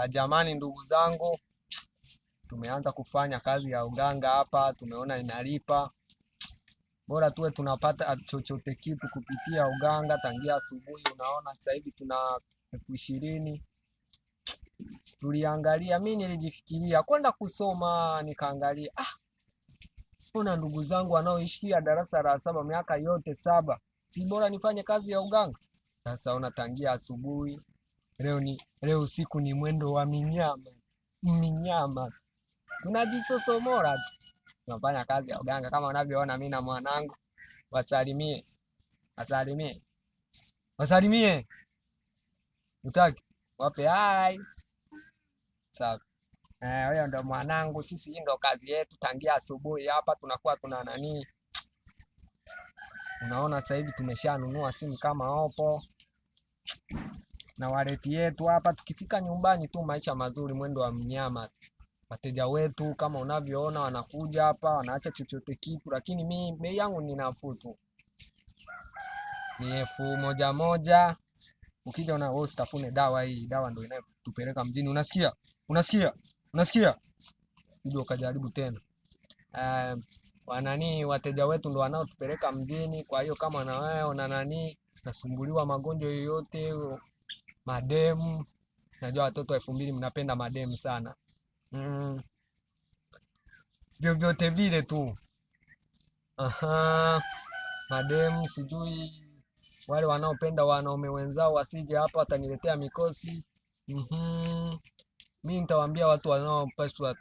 Jamani ndugu zangu, tumeanza kufanya kazi ya uganga hapa, tumeona inalipa. Bora tuwe tunapata chochote kitu kupitia uganga tangia asubuhi. Unaona sasa hivi tuna 20,000. Tuliangalia, mimi nilijifikiria kwenda kusoma, nikaangalia mbona ndugu zangu wanaoishia darasa la 7 miaka yote 7, si bora nifanye kazi ya uganga? Sasa ona tangia asubuhi, leo usiku ni mwendo wa minyama, tunajisosomora tu, tunafanya kazi ya uganga kama unavyoona. Mimi na mwanangu, wasalimie, utaki wape hai. Sawa. Huyo ndo mwanangu, sisi hii ndo kazi yetu tangia asubuhi hapa tunakuwa tuna nani. Unaona sasa hivi tumeshanunua simu kama Oppo na waleti yetu hapa. Tukifika nyumbani tu maisha mazuri, mwendo wa mnyama. Wateja wetu kama unavyoona wanakuja hapa, wanaacha chochote kitu, lakini mimi bei yangu ni nafuu tu, ni 1,100. Ukija wewe usitafune dawa hii, dawa ndio inayotupeleka mjini. Unasikia? Ndio kajaribu tena. Wateja wetu ndio wanaotupeleka mjini. Kwa hiyo kama na wewe una nasumbuliwa magonjwa yoyote, mademu, najua watoto 2000 mnapenda mademu sana. Vyovyote vile tu. Mademu, sijui wale wanaopenda wanaume wenzao wasije hapa wataniletea mikosi. Mimi nitawaambia watu wanaopaswa